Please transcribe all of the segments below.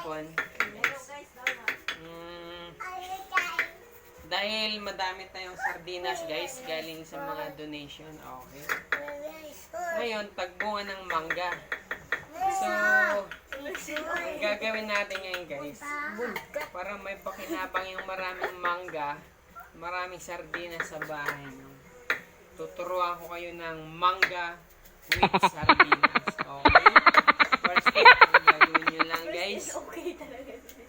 kon. Dahil madami tayong sardinas guys, galing sa mga donation. Okay. Ngayon, tagbunga ng mangga. So, ang gagawin natin ngayon guys, para may pakinabang yung maraming mangga, maraming sardinas sa bahay. No? Tuturuan ko kayo ng mangga with sardinas. Okay? First step, ang gagawin nyo lang guys.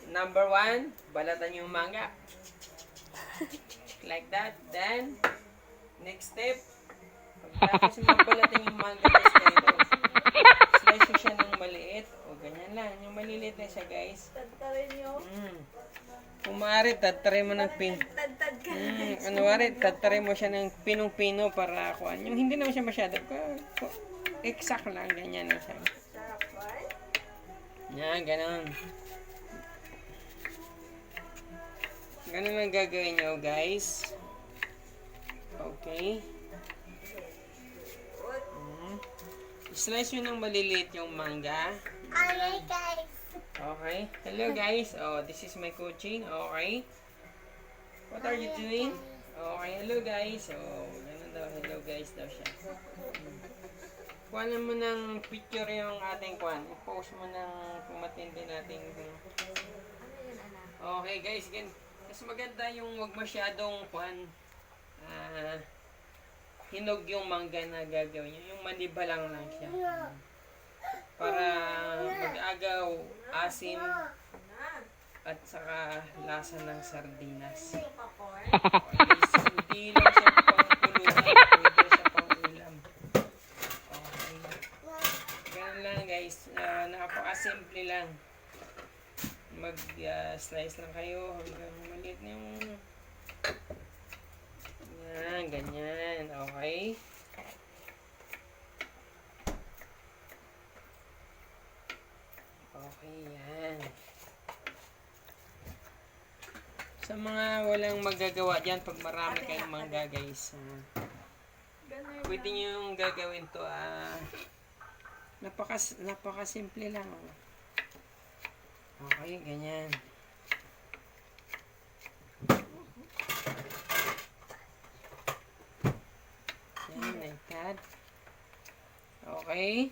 Number 1, balatan yung mangga. Like that. Then, next step, pagkatapos magbalatan yung mangga guys, ganito. Slice nyo siya ng maliit. O, ganyan lang. Yung maliliit na siya guys. Tadtarin nyo. Kung maaari, tadtarin mo ng pin. Tad-tad ka. Kunwari, tadtarin mo siya ng pinong-pino para kuhan. Yung hindi naman siya masyado. Exact lang. Ganyan na siya. Sarap ba? Yan, ganun. Ganun ang gagawin nyo, guys. Okay. Slice nyo ng maliliit yung mangga. Okay. Hello, guys. Oh, this is my coaching. Okay. What are you doing? Okay. Hello, guys. Oh, ganun daw. Hello, guys daw siya. Kuhanan mo ng picture yung ating kuhan. I-post mo ng pumatindi natin. Okay, guys. Mas maganda yung wag masyadong kuhan. Hinog yung mangga na gagawin nyo. Yung manibalang lang siya. Para mag-agaw, asim, at saka lasa ng sardinas. Hindi lang siya pang pulutan. Pwede siya pang ulam. Okay. Ganun lang guys. Napaka-simple lang. Mag-slice lang kayo hanggang maliit na yung... Yan, ganyan. Okay. Okay, yan. Sa mga walang magagawa dyan, pag marami kayong mangga guys, pwede nyo yung gagawin to. Napaka-simple lang. Okay, ganyan. Yan, like that. Okay.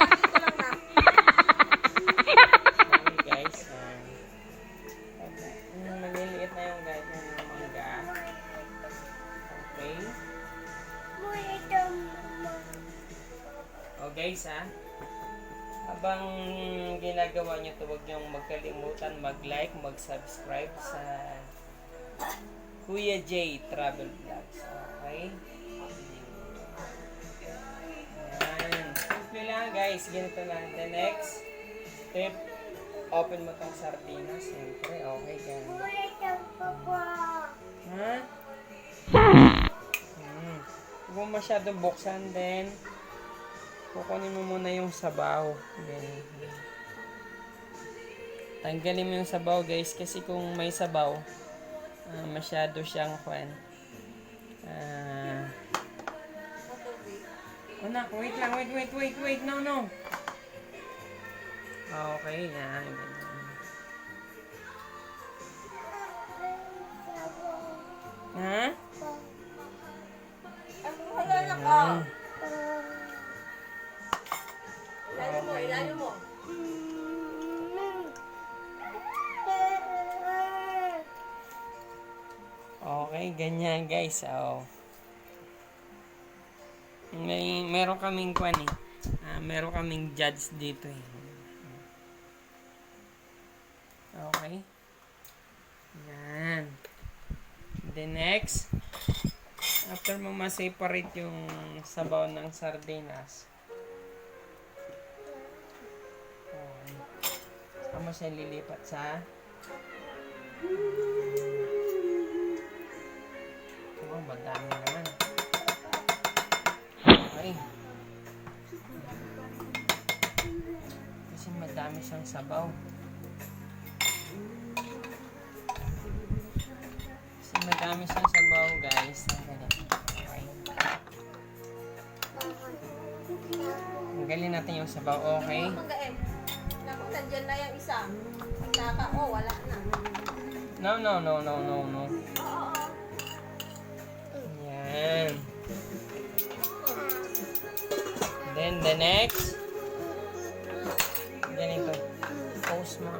Dito lang na. Okay guys, maliliit na yung guys ng mangga. Okay. O guys habang ginagawa nyo ito, huwag nyo magkalimutan mag-like, mag-subscribe sa Kuya J Travel Vlogs. Okay? Yan. Simple lang guys, ganito lang. The next step, open mo tong sardinas. Siyempre, okay ganun. Ha? Huwag mo masyadong buksan, then kukunin mo muna yung sabaw. Then, tanggalin mo yung sabaw guys, kasi kung may sabaw, masyado siyang kwan. Anak, wait lang, wait, no. Okay, yan. Ha? Wala na ka. Ilalim mo. Okay, ganyan guys. Meron kaming kwan meron kaming judge dito Okay. Yan. The next, after mo ma-separate yung sabaw ng sardinas, mo siya lilipat sa madami naman. Okay. Kasi madami siyang sabaw. madami siyang sabaw, guys. Okay. Tanggalin natin yung sabaw, okay? Manggain. Naku, nandyan na yung isa. Pagkaka, oh, wala na. No. Oo. Yan. Then the next. Ganito. Post mo.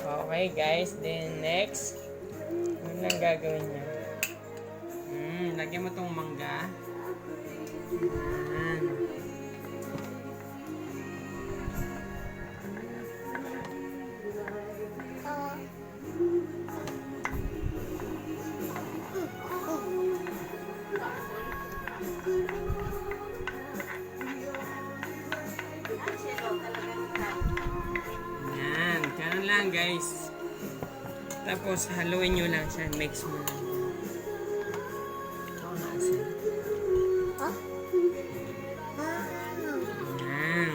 Okay guys, then next. Ano lang gagawin niya? Lagyan mo tong mangga. Yan. Yan, ganun lang guys. Tapos haluin nyo lang siya, mix mo lang. Ito na asin. Ha? Yan.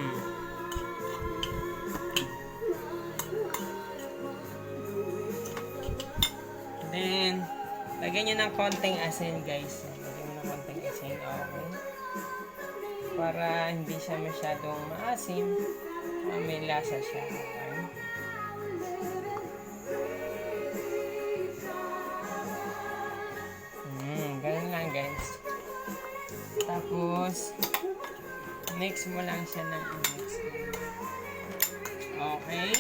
Then, lagyan nyo ng konting asin guys. Lagyan mo ng konting asin, okay. Para hindi siya masyadong maasim. May lasa siya, okay. Ganun lang guys. Tapos, mix mo lang siya ng mix. Okay.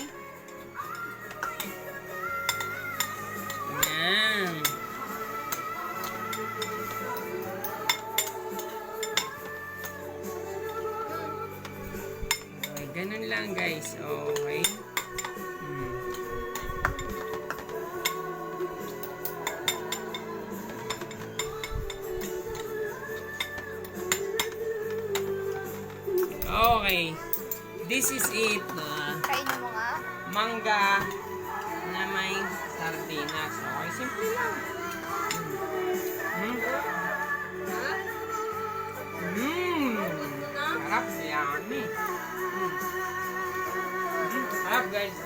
Yan. Okay, ganun lang guys. Okay. Okay. This is it. Kainin mo nga. Mangga na may sardinas. Okay, simple lang. Sarap, yummy. Sarap guys.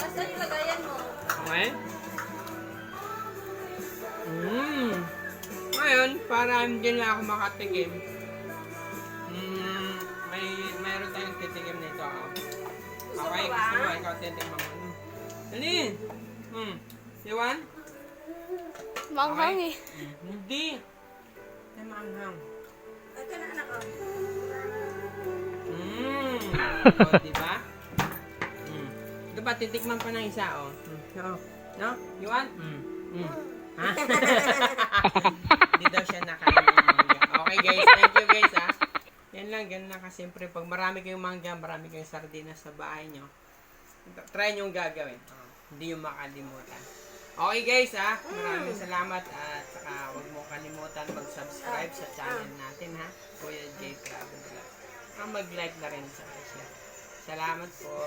Asan yung lagayan mo? Okay. Ngayon, para hindi na ako makatikim, mayroon tayong titikim nito. Okay, gusto mo, ikaw titikman mo. Dali! You want? Manghang Okay. Hindi. Hindi maanghang. Ito na anak ko. O, diba? Diba, titikman pa ng isa, oh. No? You want? Ha? Hindi daw siya nakain ng mangga. Okay, guys. Thank you, guys, ha. Yan lang, ganun lang kasiyempre. Pag marami kayong mangga, marami kayong sardinas sa bahay nyo, try nyo gagawin. Hindi yung makalimutan. Okay guys, ha. Maraming salamat at saka huwag mo kalimutan mag-subscribe sa channel natin, ha. Kuya J. Travel Vlog. Mag-like na rin sa share. Salamat po.